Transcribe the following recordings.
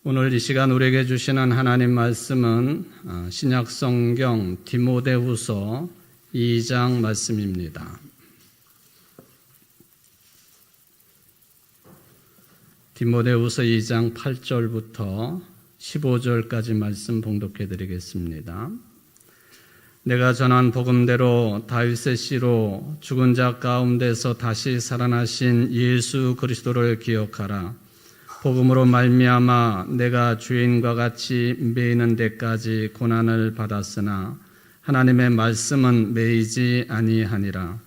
오늘 이 시간 우리에게 주시는 하나님 말씀은 신약 성경 디모데후서 2장 말씀입니다. 디모데후서 2장 8절부터 15절까지 말씀 봉독해 드리겠습니다. 내가 전한 복음대로 다윗의 씨로 죽은 자 가운데서 다시 살아나신 예수 그리스도를 기억하라. 복음으로 말미암아 내가 주인과 같이 매이는 데까지 고난을 받았으나 하나님의 말씀은 매이지 아니하니라.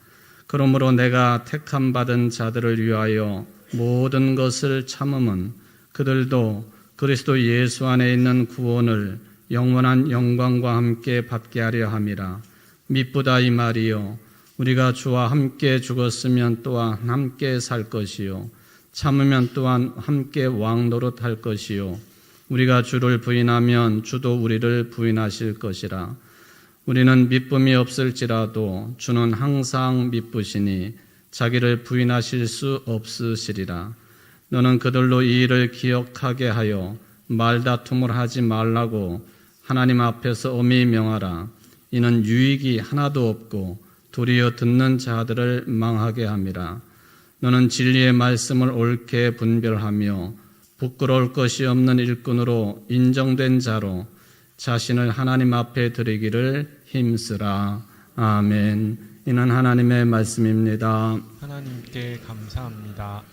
그러므로 내가 택함 받은 자들을 위하여 모든 것을 참음은 그들도 그리스도 예수 안에 있는 구원을 영원한 영광과 함께 받게 하려 함이라. 미쁘다 이 말이요 우리가 주와 함께 죽었으면 또한 함께 살 것이요 참으면 또한 함께 왕노릇할 것이요 우리가 주를 부인하면 주도 우리를 부인하실 것이라. 우리는 미쁨이 없을지라도 주는 항상 미쁘시니 자기를 부인하실 수 없으시리라. 너는 그들로 이 일을 기억하게 하여 말다툼을 하지 말라고 하나님 앞에서 엄히 명하라. 이는 유익이 하나도 없고 도리어 듣는 자들을 망하게 함이라. 너는 진리의 말씀을 옳게 분별하며 부끄러울 것이 없는 일꾼으로 인정된 자로 자신을 하나님 앞에 드리기를 힘쓰라. 아멘. 이는 하나님의 말씀입니다. 하나님께 감사합니다.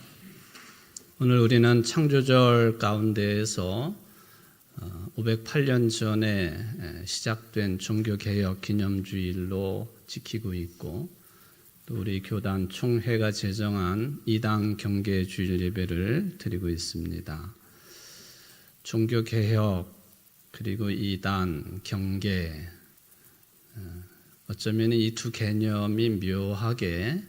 오늘 우리는 창조절 가운데에서 508년 전에 시작된 종교개혁 기념주일로 지키고 있고 또 우리 교단 총회가 제정한 이당 경계주일 예배를 드리고 있습니다. 종교개혁 그리고 이단 경계 어쩌면 이 두 개념이 묘하게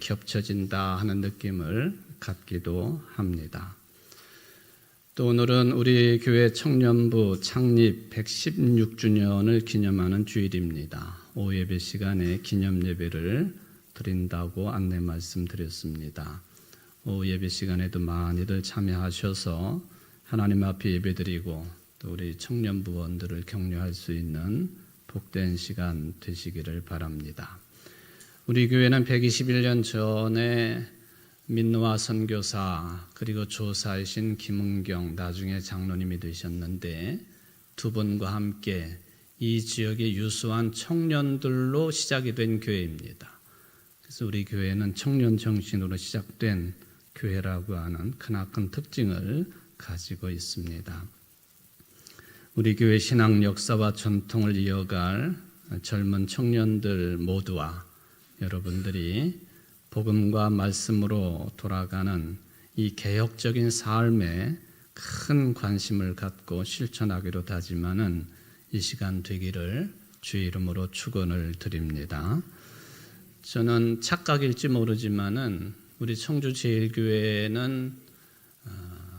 겹쳐진다 하는 느낌을 갖기도 합니다. 또 오늘은 우리 교회 청년부 창립 116주년을 기념하는 주일입니다. 오후 예배 시간에 기념 예배를 드린다고 안내 말씀드렸습니다. 오후 예배 시간에도 많이들 참여하셔서 하나님 앞에 예배드리고 또 우리 청년부원들을 격려할 수 있는 복된 시간 되시기를 바랍니다. 우리 교회는 121년 전에 민노아 선교사 그리고 조사이신 김은경 나중에 장로님이 되셨는데 두 분과 함께 이 지역의 유수한 청년들로 시작이 된 교회입니다. 그래서 우리 교회는 청년 정신으로 시작된 교회라고 하는 크나큰 특징을 가지고 있습니다. 우리 교회 신앙 역사와 전통을 이어갈 젊은 청년들 모두와 여러분들이 복음과 말씀으로 돌아가는 이 개혁적인 삶에 큰 관심을 갖고 실천하기로 다짐하는 이 시간 되기를 주의 이름으로 축원을 드립니다. 저는 착각일지 모르지만은 우리 청주제일교회는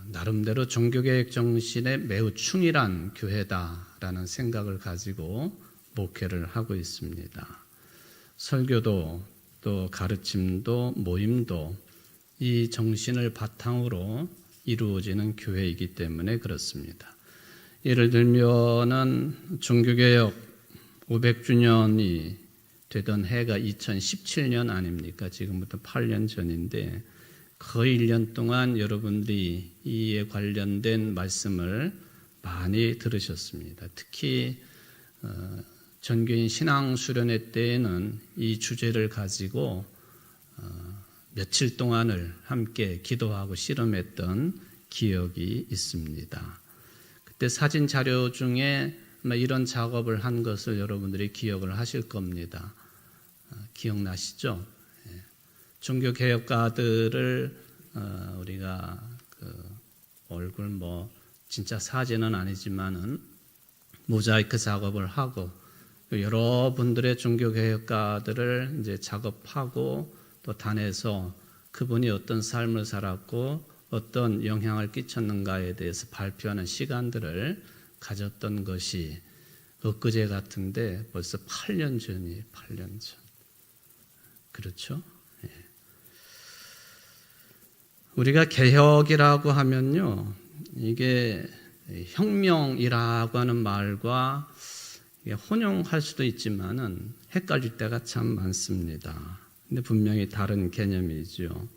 나름대로 종교개혁 정신에 매우 충실한 교회다라는 생각을 가지고 목회를 하고 있습니다. 설교도 또 가르침도 모임도 이 정신을 바탕으로 이루어지는 교회이기 때문에 그렇습니다. 예를 들면은 종교개혁 500주년이 되던 해가 2017년 아닙니까? 지금부터 8년 전인데 거의 1년 동안 여러분들이 이에 관련된 말씀을 많이 들으셨습니다. 특히 전교인 신앙수련회 때에는 이 주제를 가지고 며칠 동안을 함께 기도하고 씨름했던 기억이 있습니다. 그때 사진 자료 중에 이런 작업을 한 것을 여러분들이 기억을 하실 겁니다. 기억나시죠? 종교개혁가들을 우리가 얼굴 진짜 사진은 아니지만은 모자이크 작업을 하고 여러분들의 종교개혁가들을 이제 작업하고 또 단해서 그분이 어떤 삶을 살았고 어떤 영향을 끼쳤는가에 대해서 발표하는 시간들을 가졌던 것이 엊그제 같은데 벌써 8년 전이에요. 8년 전. 그렇죠? 우리가 개혁이라고 하면요, 이게 혁명이라고 하는 말과 혼용할 수도 있지만은 헷갈릴 때가 참 많습니다. 근데 분명히 다른 개념이죠.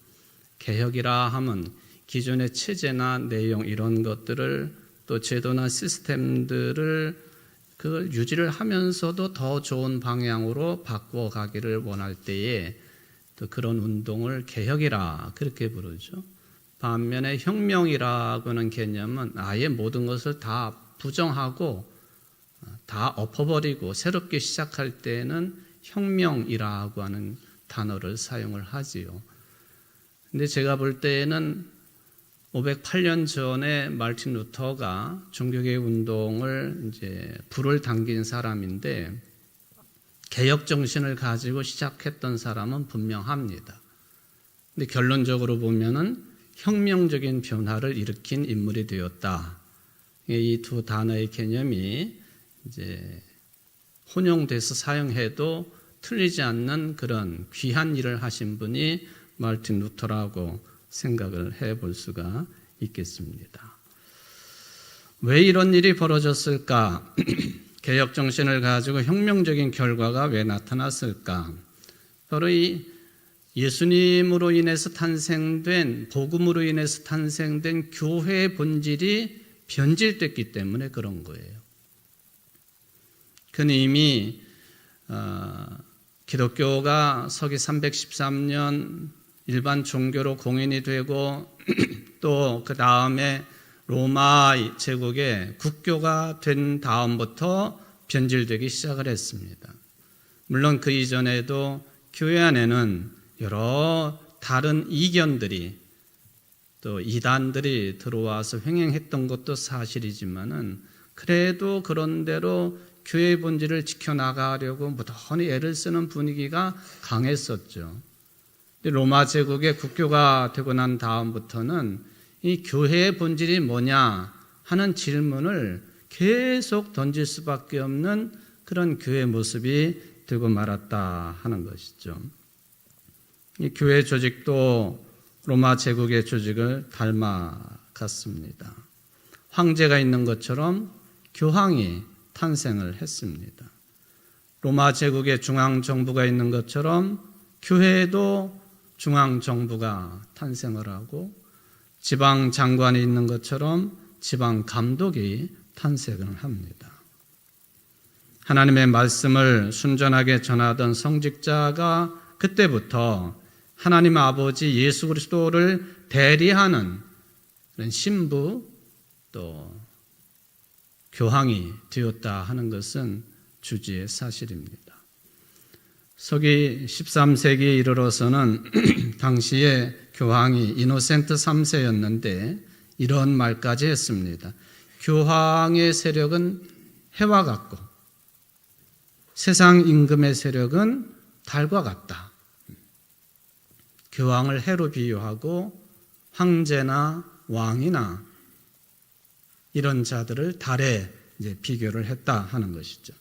개혁이라 하면 기존의 체제나 내용 이런 것들을 또 제도나 시스템들을 그걸 유지를 하면서도 더 좋은 방향으로 바꿔가기를 원할 때에 또 그런 운동을 개혁이라 그렇게 부르죠. 반면에 혁명이라고 하는 개념은 아예 모든 것을 다 부정하고 다 엎어버리고 새롭게 시작할 때는 혁명이라고 하는 단어를 사용을 하지요. 근데 제가 볼 때에는 508년 전에 마르틴 루터가 종교개혁 운동을 이제 불을 당긴 사람인데 개혁 정신을 가지고 시작했던 사람은 분명합니다. 근데 결론적으로 보면은 혁명적인 변화를 일으킨 인물이 되었다. 이 두 단어의 개념이 이제 혼용돼서 사용해도 틀리지 않는 그런 귀한 일을 하신 분이 마르틴 루터라고 생각을 해볼 수가 있겠습니다. 왜 이런 일이 벌어졌을까? 개혁 정신을 가지고 혁명적인 결과가 왜 나타났을까? 바로 이 예수님으로 인해서 탄생된, 복음으로 인해서 탄생된 교회의 본질이 변질됐기 때문에 그런 거예요. 그는 이미 기독교가 서기 313년 일반 종교로 공인이 되고 또 그 다음에 로마 제국의 국교가 된 다음부터 변질되기 시작을 했습니다. 물론 그 이전에도 교회 안에는 여러 다른 이견들이 또 이단들이 들어와서 횡행했던 것도 사실이지만은 그래도 그런대로 교회의 본질을 지켜나가려고 무던히 애를 쓰는 분위기가 강했었죠. 로마 제국의 국교가 되고 난 다음부터는 이 교회의 본질이 뭐냐 하는 질문을 계속 던질 수밖에 없는 그런 교회 모습이 되고 말았다 하는 것이죠. 이 교회 조직도 로마 제국의 조직을 닮아갔습니다. 황제가 있는 것처럼 교황이 탄생을 했습니다. 로마 제국의 중앙정부가 있는 것처럼 교회에도 중앙정부가 탄생을 하고 지방장관이 있는 것처럼 지방감독이 탄생을 합니다. 하나님의 말씀을 순전하게 전하던 성직자가 그때부터 하나님 아버지 예수 그리스도를 대리하는 그런 신부 또 교황이 되었다 하는 것은 주지의 사실입니다. 서기 13세기에 이르러서는 당시에 교황이 이노센트 3세였는데 이런 말까지 했습니다. 교황의 세력은 해와 같고 세상 임금의 세력은 달과 같다. 교황을 해로 비유하고 황제나 왕이나 이런 자들을 달에 이제 비교를 했다 하는 것이죠.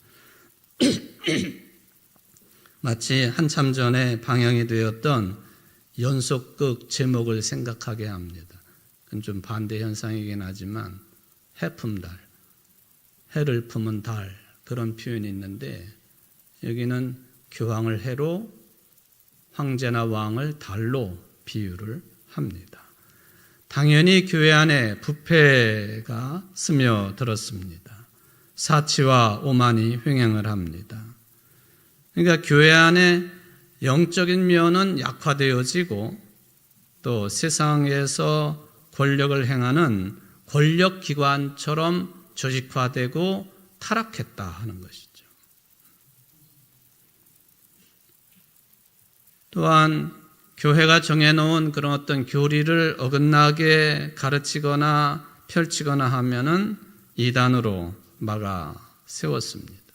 마치 한참 전에 방영이 되었던 연속극 제목을 생각하게 합니다. 그건 좀 반대 현상이긴 하지만 해품달, 해를 품은 달 그런 표현이 있는데 여기는 교황을 해로 황제나 왕을 달로 비유를 합니다. 당연히 교회 안에 부패가 스며들었습니다. 사치와 오만이 횡행을 합니다. 그러니까 교회 안에 영적인 면은 약화되어지고 또 세상에서 권력을 행하는 권력기관처럼 조직화되고 타락했다 하는 것이죠. 또한 교회가 정해놓은 그런 어떤 교리를 어긋나게 가르치거나 펼치거나 하면은 이단으로 막아 세웠습니다.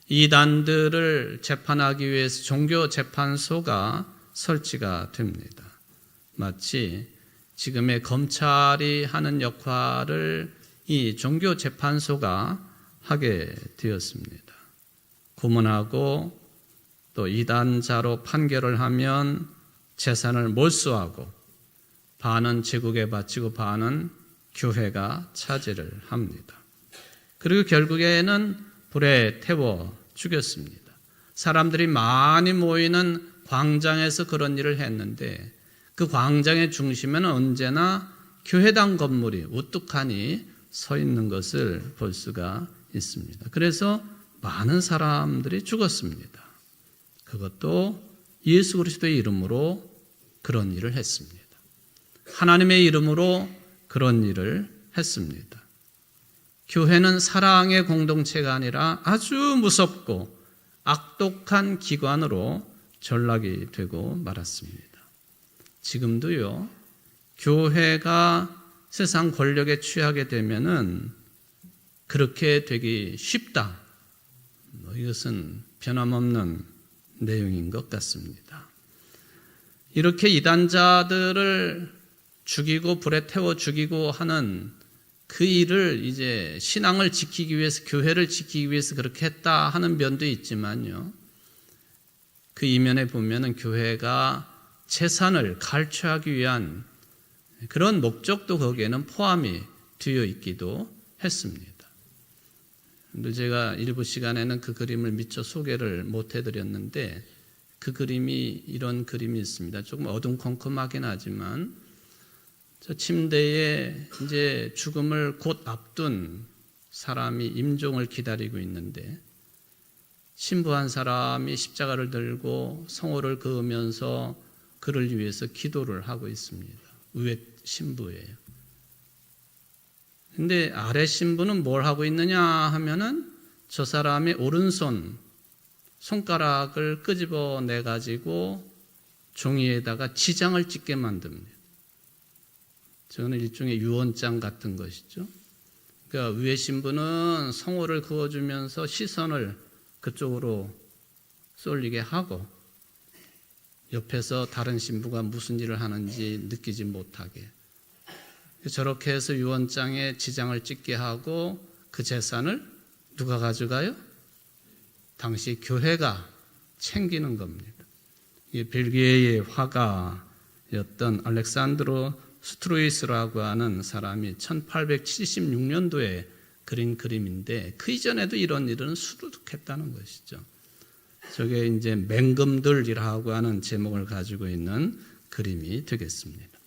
이단들을 재판하기 위해서 종교재판소가 설치가 됩니다. 마치 지금의 검찰이 하는 역할을 이 종교재판소가 하게 되었습니다. 고문하고 또 이단자로 판결을 하면 재산을 몰수하고 반은 제국에 바치고 반은 교회가 차지를 합니다. 그리고 결국에는 불에 태워 죽였습니다. 사람들이 많이 모이는 광장에서 그런 일을 했는데 그 광장의 중심에는 언제나 교회당 건물이 우뚝하니 서 있는 것을 볼 수가 있습니다. 그래서 많은 사람들이 죽었습니다. 그것도 예수 그리스도의 이름으로 그런 일을 했습니다. 하나님의 이름으로 그런 일을 했습니다. 교회는 사랑의 공동체가 아니라 아주 무섭고 악독한 기관으로 전락이 되고 말았습니다. 지금도요, 교회가 세상 권력에 취하게 되면은 그렇게 되기 쉽다. 이것은 변함없는 내용인 것 같습니다. 이렇게 이단자들을 죽이고 불에 태워 죽이고 하는 그 일을 이제 신앙을 지키기 위해서, 교회를 지키기 위해서 그렇게 했다 하는 면도 있지만요, 그 이면에 보면은 교회가 재산을 갈취하기 위한 그런 목적도 거기에는 포함이 되어 있기도 했습니다. 근데 제가 일부 시간에는 그 그림을 미처 소개를 못 해드렸는데 그 그림이 이런 그림이 있습니다. 조금 어둠컴컴하긴 하지만 저 침대에 이제 죽음을 곧 앞둔 사람이 임종을 기다리고 있는데 신부 한 사람이 십자가를 들고 성호를 그으면서 그를 위해서 기도를 하고 있습니다. 위에 신부예요. 근데 아래 신부는 뭘 하고 있느냐 하면은 저 사람의 오른손 손가락을 끄집어내 가지고 종이에다가 지장을 찍게 만듭니다. 저는 일종의 유언장 같은 것이죠. 그러니까 위에 신부는 성호를 그어주면서 시선을 그쪽으로 쏠리게 하고 옆에서 다른 신부가 무슨 일을 하는지 느끼지 못하게, 저렇게 해서 유언장에 지장을 찍게 하고 그 재산을 누가 가져가요? 당시 교회가 챙기는 겁니다. 이게 벨기에의 화가였던 알렉산드로 스트로이스라고 하는 사람이 1876년도에 그린 그림인데 그 이전에도 이런 일은 수두룩했다는 것이죠. 저게 이제 맹금들이라고 하는 제목을 가지고 있는 그림이 되겠습니다.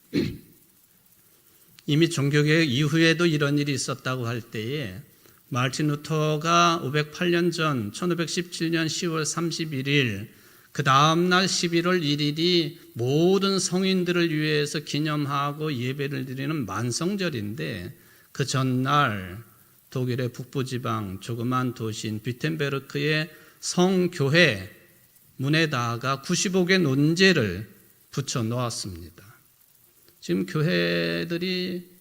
이미 종교개혁 이후에도 이런 일이 있었다고 할 때에 마르틴 루터가 508년 전 1517년 10월 31일 그 다음날 11월 1일이 모든 성인들을 위해서 기념하고 예배를 드리는 만성절인데 그 전날 독일의 북부지방 조그만 도시인 비텐베르크의 성교회 문에다가 95개 논제를 붙여 놓았습니다. 지금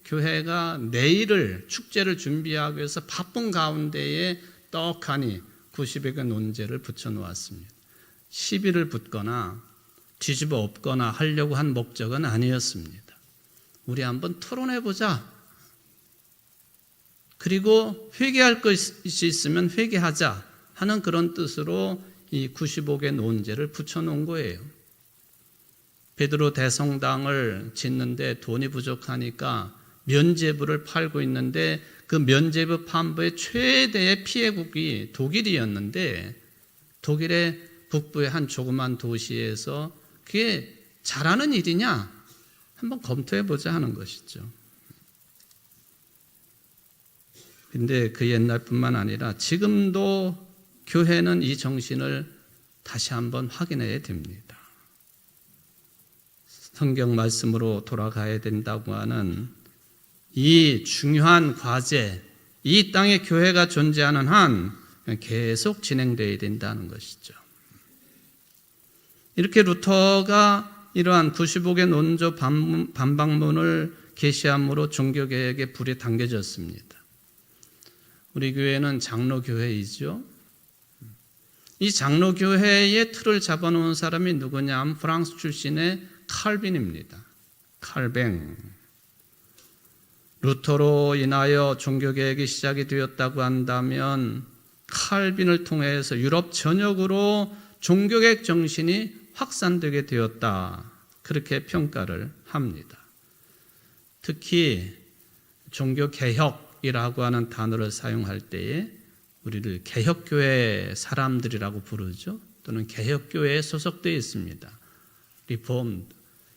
교회가 내일을 축제를 하기 위해서 바쁜 가운데에 떡하니 90개 논제를 붙여 놓았습니다. 시비를 붙거나 뒤집어 엎거나 하려고 한 목적은 아니었습니다. 우리 한번 토론해보자. 그리고 회개할 것이 있으면 회개하자 하는 그런 뜻으로 이 95개 논제를 붙여놓은 거예요. 베드로 대성당을 짓는데 돈이 부족하니까 면죄부를 팔고 있는데 그 면죄부 판부의 최대의 피해국이 독일이었는데 독일의 북부의 한 조그만 도시에서 그게 잘하는 일이냐? 한번 검토해보자 하는 것이죠. 근데 그 옛날뿐만 아니라 지금도 교회는 이 정신을 다시 한번 확인해야 됩니다. 성경 말씀으로 돌아가야 된다고 하는 이 중요한 과제, 이 땅에 교회가 존재하는 한 계속 진행되어야 된다는 것이죠. 이렇게 루터가 이러한 95개 논조 반박문을 게시함으로 종교개혁의 불이 당겨졌습니다. 우리 교회는 장로교회이죠. 이 장로교회의 틀을 잡아놓은 사람이 누구냐 하면 프랑스 출신의 칼빈입니다. 칼뱅. 루터로 인하여 종교개혁이 시작이 되었다고 한다면 칼빈을 통해서 유럽 전역으로 종교개혁 정신이 확산되게 되었다. 그렇게 평가를 합니다. 특히 종교개혁이라고 하는 단어를 사용할 때에 우리를 개혁교회 사람들이라고 부르죠. 또는 개혁교회에 소속되어 있습니다. 리폼,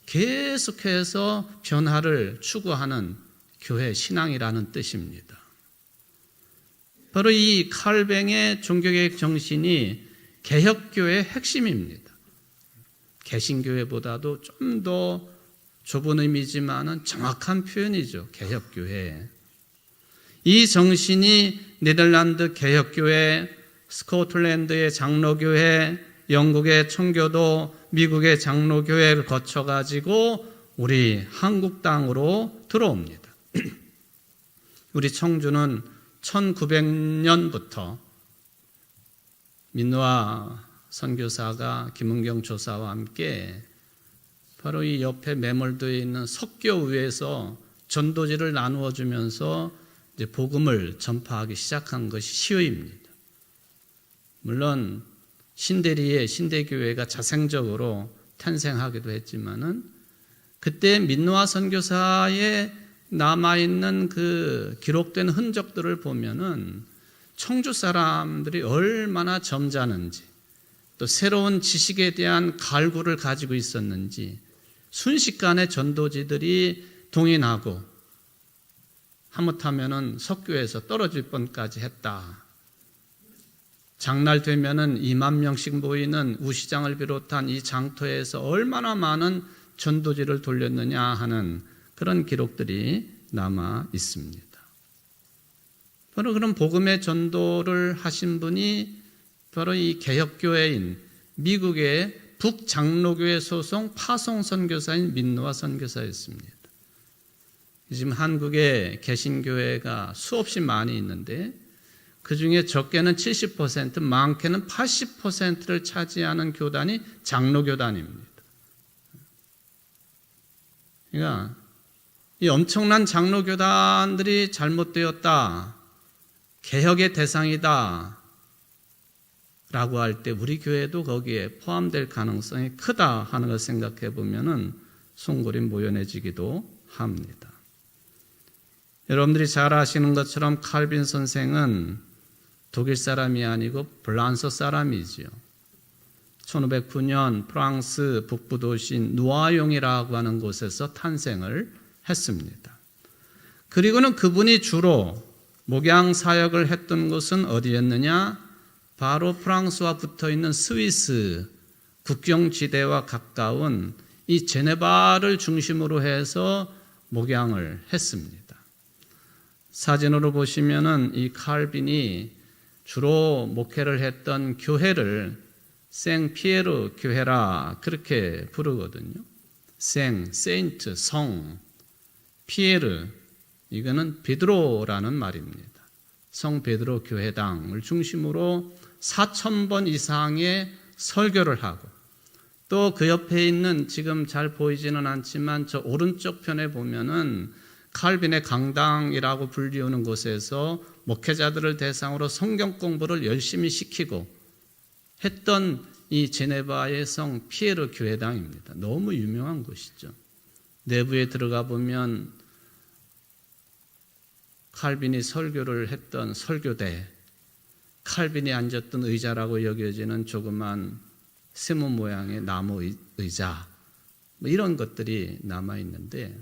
계속해서 변화를 추구하는 교회 신앙이라는 뜻입니다. 바로 이 칼뱅의 종교개혁 정신이 개혁교회의 핵심입니다. 개신교회보다도 좀 더 좁은 의미지만은 정확한 표현이죠. 개혁교회. 이 정신이 네덜란드 개혁교회, 스코틀랜드의 장로교회, 영국의 청교도, 미국의 장로교회를 거쳐가지고 우리 한국 땅으로 들어옵니다. 우리 청주는 1900년부터 민노아 선교사가 김은경 조사와 함께 바로 이 옆에 매몰되어 있는 석교 위에서 전도지를 나누어 주면서 이제 복음을 전파하기 시작한 것이 시효입니다. 물론 신대리의 신대교회가 자생적으로 탄생하기도 했지만은 그때 민노아 선교사의 남아있는 그 기록된 흔적들을 보면은 청주 사람들이 얼마나 점잖은지 또 새로운 지식에 대한 갈구를 가지고 있었는지 순식간에 전도지들이 동인하고 하못하면은 석교에서 떨어질 뻔까지 했다. 장날 되면은 2만 명씩 모이는 우시장을 비롯한 이 장터에서 얼마나 많은 전도지를 돌렸느냐 하는 그런 기록들이 남아 있습니다. 바로 그런 복음의 전도를 하신 분이 바로 이 개혁교회인 미국의 북장로교회 소속 파송 선교사인 민노아 선교사였습니다. 지금 한국에 개신교회가 수없이 많이 있는데 그 중에 적게는 70%, 많게는 80%를 차지하는 교단이 장로교단입니다. 그러니까 이 엄청난 장로교단들이 잘못되었다, 개혁의 대상이다 라고 할 때 우리 교회도 거기에 포함될 가능성이 크다 하는 걸 생각해 보면은 송골이 모연해지기도 합니다. 여러분들이 잘 아시는 것처럼 칼빈 선생은 독일 사람이 아니고 블란서 사람이지요. 1509년 프랑스 북부 도시인 누아용이라고 하는 곳에서 탄생을 했습니다. 그리고는 그분이 주로 목양 사역을 했던 곳은 어디였느냐? 바로 프랑스와 붙어있는 스위스 국경지대와 가까운 이 제네바를 중심으로 해서 목양을 했습니다. 사진으로 보시면은 이 칼빈이 주로 목회를 했던 교회를 생피에르 교회라 그렇게 부르거든요. 세인트, 성, 피에르, 이거는 베드로라는 말입니다. 성 베드로 교회당을 중심으로 4,000번 이상의 설교를 하고 또 그 옆에 있는 지금 잘 보이지는 않지만 저 오른쪽 편에 보면은 칼빈의 강당이라고 불리우는 곳에서 목회자들을 대상으로 성경 공부를 열심히 시키고 했던 이 제네바의 성 피에르 교회당입니다. 너무 유명한 곳이죠. 내부에 들어가 보면 칼빈이 설교를 했던 설교대, 칼빈이 앉았던 의자라고 여겨지는 조그만 세모 모양의 나무 의자, 뭐 이런 것들이 남아 있는데,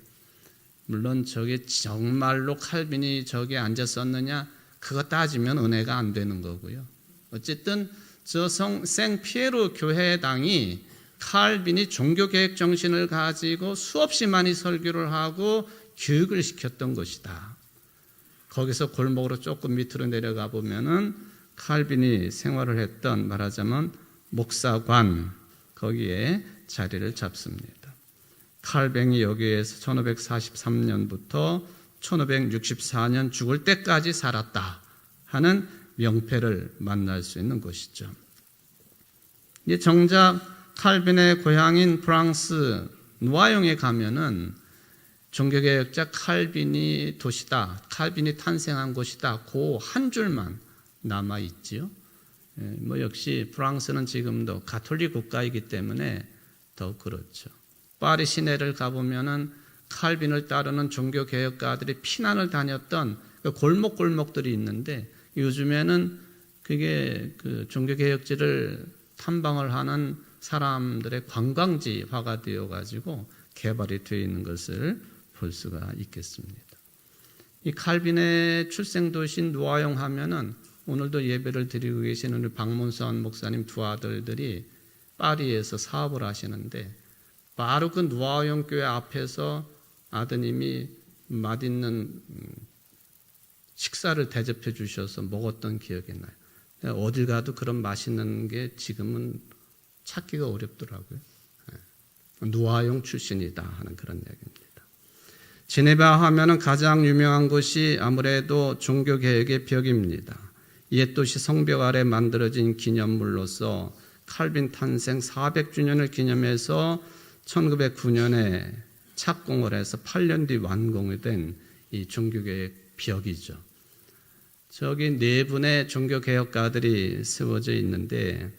물론 저게 정말로 칼빈이 저게 앉았었느냐, 그거 따지면 은혜가 안 되는 거고요. 어쨌든 저 생피에르 교회당이 칼빈이 종교개혁 정신을 가지고 수없이 많이 설교를 하고 교육을 시켰던 것이다. 거기서 골목으로 조금 밑으로 내려가 보면은 칼빈이 생활을 했던, 말하자면 목사관, 거기에 자리를 잡습니다. 칼뱅이 여기에서 1543년부터 1564년 죽을 때까지 살았다 하는 명패를 만날 수 있는 곳이죠. 이제 정작 칼빈의 고향인 프랑스 누아용에 가면은 종교개혁자 칼빈이 도시다, 칼빈이 탄생한 곳이다, 그 한 줄만 남아 있지요. 뭐 역시 프랑스는 지금도 가톨릭 국가이기 때문에 더 그렇죠. 파리 시내를 가보면은 칼빈을 따르는 종교개혁가들이 피난을 다녔던 그 골목골목들이 있는데 요즘에는 그게 그 종교개혁지를 탐방을 하는 사람들의 관광지화가 되어가지고 개발이 되어 있는 것을 볼 수가 있겠습니다. 이 칼빈의 출생도시인 노아용 하면은 오늘도 예배를 드리고 계시는 우리 박문선 목사님 두 아들들이 파리에서 사업을 하시는데 바로 그 노아용 교회 앞에서 아드님이 맛있는 식사를 대접해 주셔서 먹었던 기억이 나요. 어딜 가도 그런 맛있는 게 지금은 찾기가 어렵더라고요. 노아용 출신이다 하는 그런 얘기입니다. 제네바 하면은 가장 유명한 곳이 아무래도 종교개혁의 벽입니다. 옛 도시 성벽 아래 만들어진 기념물로서 칼빈 탄생 400주년을 기념해서 1909년에 착공을 해서 8년 뒤 완공이 된 이 종교개혁 벽이죠. 저기 네 분의 종교개혁가들이 세워져 있는데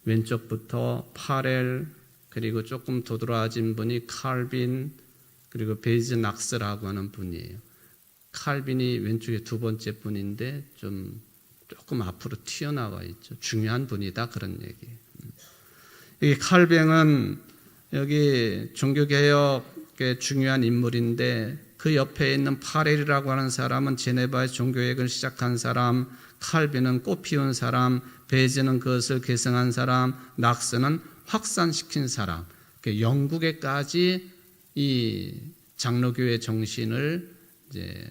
왼쪽부터 파렐, 그리고 조금 도드라진 분이 칼빈, 그리고 베이즈 낙스라고 하는 분이에요. 칼빈이 왼쪽에 두 번째 분인데 조금 앞으로 튀어나와 있죠. 중요한 분이다 그런 얘기예요. 여기 칼뱅은 여기 종교개혁의 중요한 인물인데 그 옆에 있는 파렐이라고 하는 사람은 제네바의 종교개혁을 시작한 사람, 칼빈은 꽃 피운 사람, 베이즈는 그것을 계승한 사람, 낙스는 확산시킨 사람. 영국에까지 이 장로교회 정신을 이제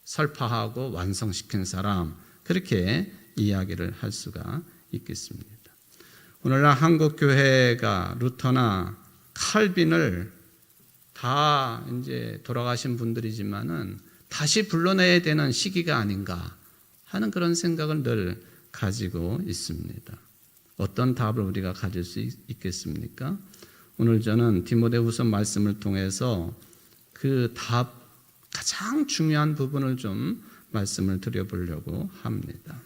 설파하고 완성시킨 사람, 그렇게 이야기를 할 수가 있겠습니다. 오늘날 한국 교회가 루터나 칼빈을 다 이제 돌아가신 분들이지만은 다시 불러내야 되는 시기가 아닌가 하는 그런 생각을 늘 가지고 있습니다. 어떤 답을 우리가 가질 수 있겠습니까? 오늘 저는 디모데후서 말씀을 통해서 그 답 가장 중요한 부분을 좀 말씀을 드려보려고 합니다.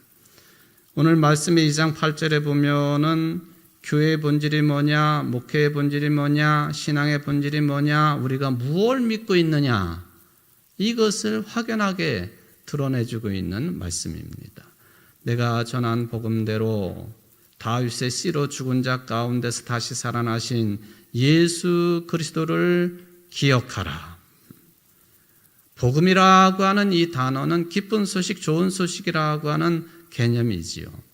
오늘 말씀의 2장 8절에 보면은 교회의 본질이 뭐냐, 목회의 본질이 뭐냐, 신앙의 본질이 뭐냐, 우리가 무엇을 믿고 있느냐, 이것을 확연하게 드러내주고 있는 말씀입니다. 내가 전한 복음대로 다윗의 씨로 죽은 자 가운데서 다시 살아나신 예수 그리스도를 기억하라. 복음이라고 하는 이 단어는 기쁜 소식, 좋은 소식이라고 하는 개념이지요.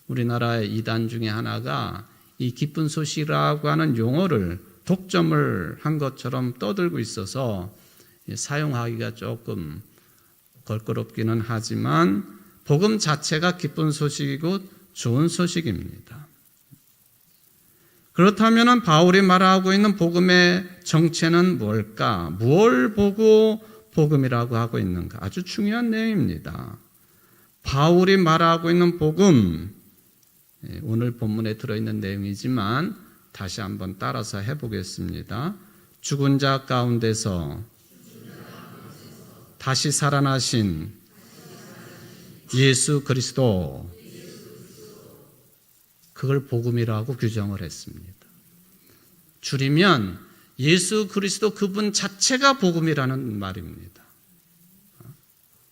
우리나라의 이단 중에 하나가 이 기쁜 소식이라고 하는 용어를 독점을 한 것처럼 떠들고 있어서 사용하기가 조금 걸거롭기는 하지만 복음 자체가 기쁜 소식이고 좋은 소식입니다. 그렇다면 바울이 말하고 있는 복음의 정체는 뭘까? 뭘 보고 복음이라고 하고 있는가? 아주 중요한 내용입니다. 바울이 말하고 있는 복음, 오늘 본문에 들어있는 내용이지만 다시 한번 따라서 해보겠습니다. 죽은 자 가운데서 다시 살아나신 예수 그리스도, 그걸 복음이라고 규정을 했습니다. 줄이면 예수 그리스도 그분 자체가 복음이라는 말입니다.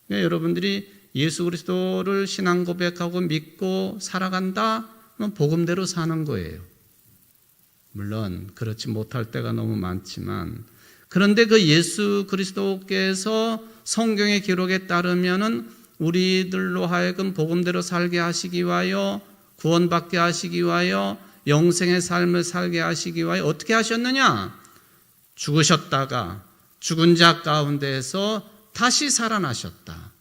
그러니까 여러분들이 예수 그리스도를 신앙 고백하고 믿고 살아간다? 그러면 복음대로 사는 거예요. 물론 그렇지 못할 때가 너무 많지만, 그런데 그 예수 그리스도께서 성경의 기록에 따르면은 우리들로 하여금 복음대로 살게 하시기 위하여, 구원받게 하시기 위하여, 영생의 삶을 살게 하시기 위하여 어떻게 하셨느냐? 죽으셨다가 죽은 자 가운데에서 다시 살아나셨다.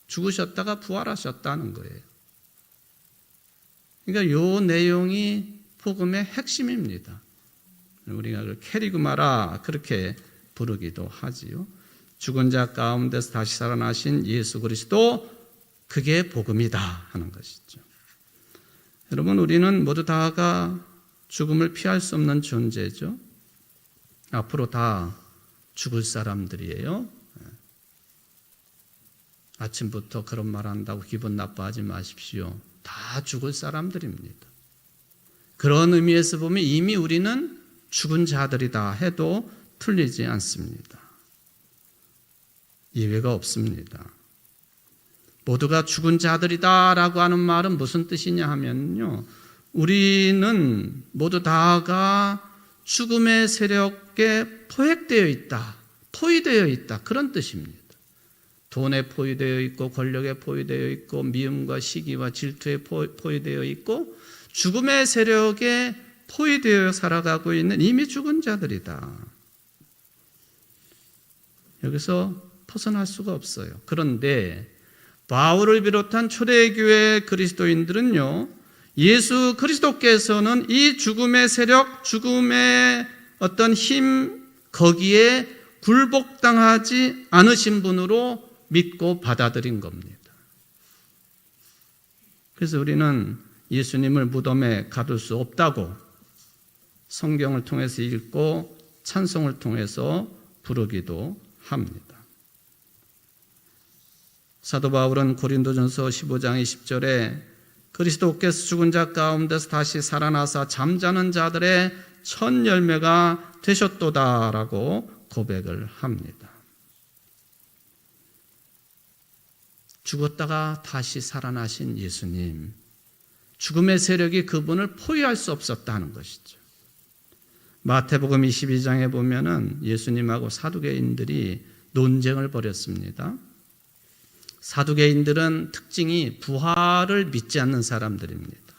죽으셨다가 부활하셨다는 거예요. 그러니까 이 내용이 복음의 핵심입니다. 우리가 그걸 캐리그마라 그렇게 부르기도 하지요. 죽은 자 가운데서 다시 살아나신 예수 그리스도, 그게 복음이다 하는 것이죠. 여러분, 우리는 모두 다가 죽음을 피할 수 없는 존재죠. 앞으로 다 죽을 사람들이에요. 아침부터 그런 말 한다고 기분 나빠하지 마십시오. 다 죽을 사람들입니다. 그런 의미에서 보면 이미 우리는 죽은 자들이다 해도 틀리지 않습니다. 예외가 없습니다. 모두가 죽은 자들이다라고 하는 말은 무슨 뜻이냐 하면요, 우리는 모두 다가 죽음의 세력에 포획되어 있다, 포위되어 있다, 그런 뜻입니다. 돈에 포위되어 있고, 권력에 포위되어 있고, 미움과 시기와 질투에 포위되어 있고, 죽음의 세력에 포위되어 살아가고 있는 이미 죽은 자들이다. 여기서 벗어날 수가 없어요. 그런데 바울을 비롯한 초대교회 그리스도인들은요, 예수 그리스도께서는 이 죽음의 세력, 죽음의 어떤 힘, 거기에 굴복당하지 않으신 분으로 믿고 받아들인 겁니다. 그래서 우리는 예수님을 무덤에 가둘 수 없다고 성경을 통해서 읽고 찬송을 통해서 부르기도 합니다. 사도 바울은 고린도전서 15장 20절에 그리스도께서 죽은 자 가운데서 다시 살아나사 잠자는 자들의 첫 열매가 되셨도다라고 고백을 합니다. 죽었다가 다시 살아나신 예수님, 죽음의 세력이 그분을 포위할 수 없었다는 것이죠. 마태복음 22장에 보면은 예수님하고 사두개인들이 논쟁을 벌였습니다. 사두개인들은 특징이 부활을 믿지 않는 사람들입니다.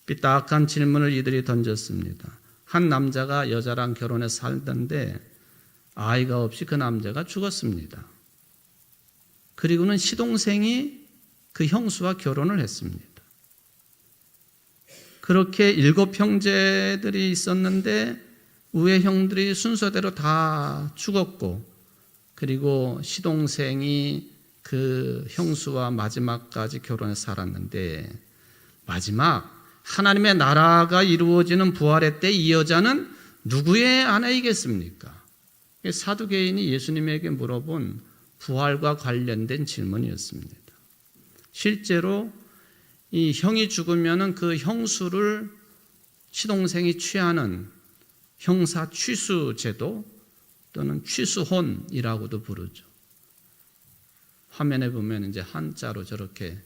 삐딱한 질문을 이들이 던졌습니다. 한 남자가 여자랑 결혼해 살던데 아이가 없이 그 남자가 죽었습니다. 그리고는 시동생이 그 형수와 결혼을 했습니다. 그렇게 7 형제들이 있었는데 우애 형들이 순서대로 다 죽었고, 그리고 시동생이 그 형수와 마지막까지 결혼해 살았는데, 마지막 하나님의 나라가 이루어지는 부활의 때 이 여자는 누구의 아내이겠습니까? 사두개인이 예수님에게 물어본 부활과 관련된 질문이었습니다. 실제로 이 형이 죽으면 그 형수를 시동생이 취하는 형사 취수 제도 또는 취수혼이라고도 부르죠. 화면에 보면 이제 한자로 저렇게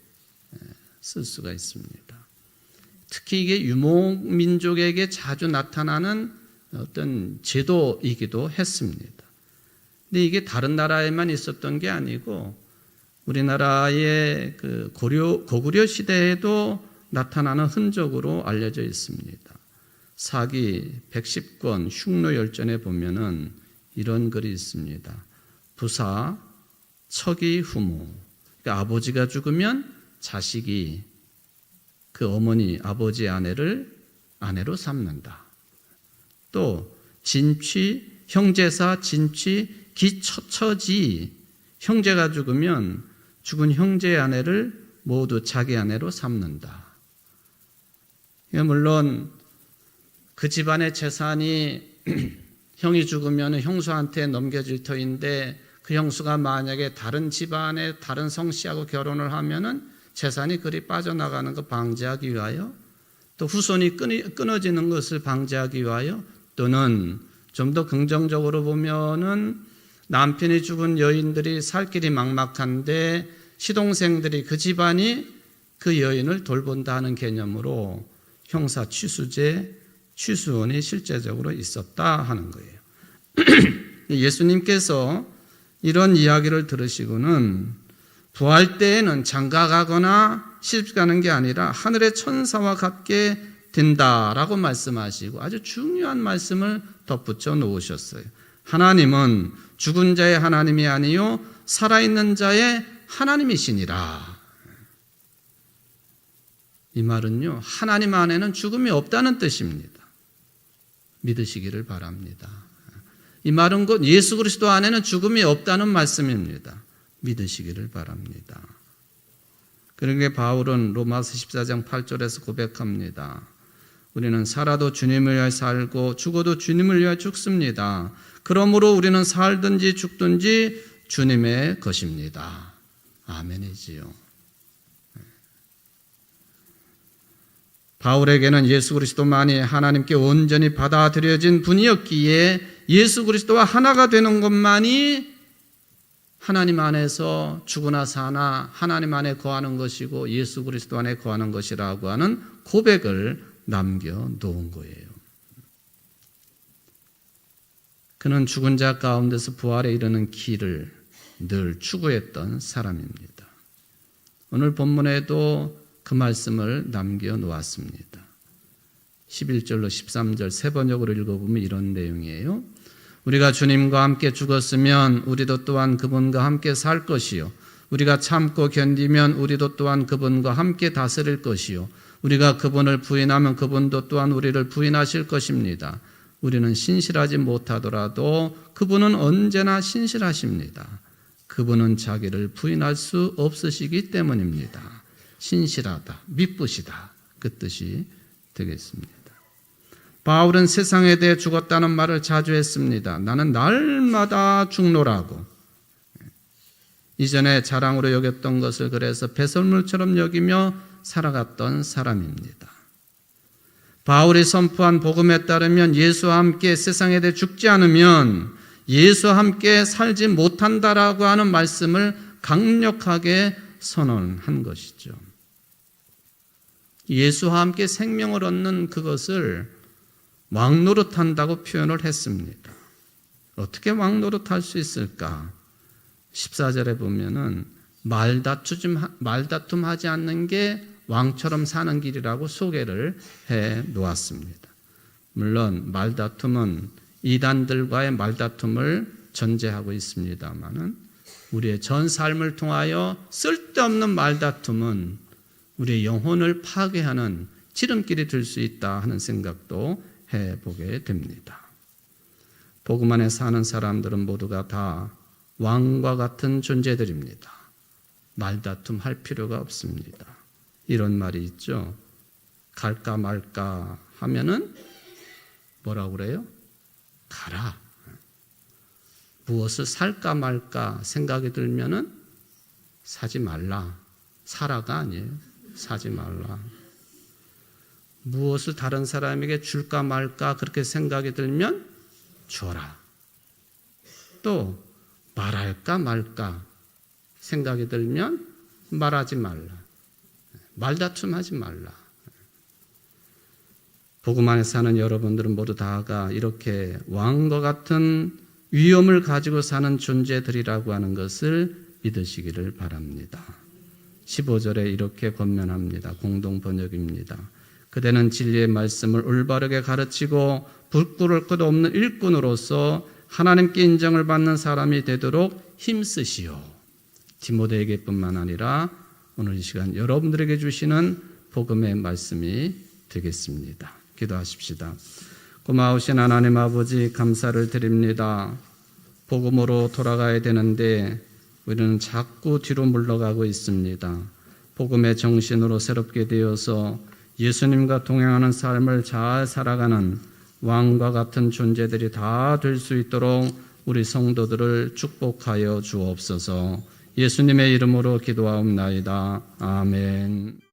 쓸 수가 있습니다. 특히 이게 유목민족에게 자주 나타나는 어떤 제도이기도 했습니다. 근데 이게 다른 나라에만 있었던 게 아니고 우리나라의 그 고구려 시대에도 나타나는 흔적으로 알려져 있습니다. 사기 110권 흉노열전에 보면은 이런 글이 있습니다. 부사 척이 후무. 그러니까 아버지가 죽으면 자식이 그 어머니 아버지 아내를 아내로 삼는다. 또 진취 형제사 진취 기처처지. 형제가 죽으면 죽은 형제의 아내를 모두 자기 아내로 삼는다. 물론 그 집안의 재산이 형이 죽으면 형수한테 넘겨질 터인데 그 형수가 만약에 다른 집안의 다른 성씨하고 결혼을 하면은 재산이 그리 빠져나가는 것 방지하기 위하여, 또 후손이 끊어지는 것을 방지하기 위하여, 또는 좀 더 긍정적으로 보면은 남편이 죽은 여인들이 살 길이 막막한데 시동생들이 그 집안이 그 여인을 돌본다 하는 개념으로 형사 취수제, 취수원이 실제적으로 있었다 하는 거예요. 예수님께서 이런 이야기를 들으시고는 부활 때에는 장가가거나 시집가는 게 아니라 하늘의 천사와 같게 된다라고 말씀하시고 아주 중요한 말씀을 덧붙여 놓으셨어요. 하나님은 죽은 자의 하나님이 아니요 살아있는 자의 하나님이시니라. 이 말은요, 하나님 안에는 죽음이 없다는 뜻입니다. 믿으시기를 바랍니다. 이 말은 곧 예수 그리스도 안에는 죽음이 없다는 말씀입니다. 믿으시기를 바랍니다. 그러게 바울은 로마서 14장 8절에서 고백합니다. 우리는 살아도 주님을 위하여 살고 죽어도 주님을 위하여 죽습니다. 그러므로 우리는 살든지 죽든지 주님의 것입니다. 아멘이지요. 바울에게는 예수 그리스도만이 하나님께 온전히 받아들여진 분이었기에 예수 그리스도와 하나가 되는 것만이 하나님 안에서 죽으나 사나 하나님 안에 거하는 것이고 예수 그리스도 안에 거하는 것이라고 하는 고백을 남겨놓은 거예요. 그는 죽은 자 가운데서 부활에 이르는 길을 늘 추구했던 사람입니다. 오늘 본문에도 그 말씀을 남겨놓았습니다. 11절로 13절 세 번역으로 읽어보면 이런 내용이에요. 우리가 주님과 함께 죽었으면 우리도 또한 그분과 함께 살 것이요. 우리가 참고 견디면 우리도 또한 그분과 함께 다스릴 것이요. 우리가 그분을 부인하면 그분도 또한 우리를 부인하실 것입니다. 우리는 신실하지 못하더라도 그분은 언제나 신실하십니다. 그분은 자기를 부인할 수 없으시기 때문입니다. 신실하다, 미쁘시다 그 뜻이 되겠습니다. 바울은 세상에 대해 죽었다는 말을 자주 했습니다. 나는 날마다 죽노라고. 이전에 자랑으로 여겼던 것을 그래서 배설물처럼 여기며 살아갔던 사람입니다. 바울이 선포한 복음에 따르면 예수와 함께 세상에 대해 죽지 않으면 예수와 함께 살지 못한다라고 하는 말씀을 강력하게 선언한 것이죠. 예수와 함께 생명을 얻는 그것을 왕노릇한다고 표현을 했습니다. 어떻게 왕노릇할 수 있을까? 14절에 보면은 말다툼하지 않는 게 왕처럼 사는 길이라고 소개를 해 놓았습니다. 물론 말다툼은 이단들과의 말다툼을 전제하고 있습니다만은 우리의 전 삶을 통하여 쓸데없는 말다툼은 우리의 영혼을 파괴하는 지름길이 될 수 있다 하는 생각도 해보게 됩니다. 복음 안에 사는 사람들은 모두가 다 왕과 같은 존재들입니다. 말다툼 할 필요가 없습니다. 이런 말이 있죠. 갈까 말까 하면은 뭐라고 그래요? 가라. 무엇을 살까 말까 생각이 들면은 사지 말라. 사라가 아니에요. 사지 말라. 무엇을 다른 사람에게 줄까 말까 그렇게 생각이 들면 줘라. 또 말할까 말까 생각이 들면 말하지 말라. 말다툼하지 말라. 복음 안에 사는 여러분들은 모두 다가 이렇게 왕과 같은 위엄을 가지고 사는 존재들이라고 하는 것을 믿으시기를 바랍니다. 15절에 이렇게 권면합니다. 공동 번역입니다. 그대는 진리의 말씀을 올바르게 가르치고 부끄러울 것 없는 일꾼으로서 하나님께 인정을 받는 사람이 되도록 힘쓰시오. 디모데에게뿐만 아니라 오늘 이 시간 여러분들에게 주시는 복음의 말씀이 되겠습니다. 기도하십시다. 고마우신 하나님 아버지 감사를 드립니다. 복음으로 돌아가야 되는데 우리는 자꾸 뒤로 물러가고 있습니다. 복음의 정신으로 새롭게 되어서 예수님과 동행하는 삶을 잘 살아가는 왕과 같은 존재들이 다 될 수 있도록 우리 성도들을 축복하여 주옵소서. 예수님의 이름으로 기도하옵나이다. 아멘.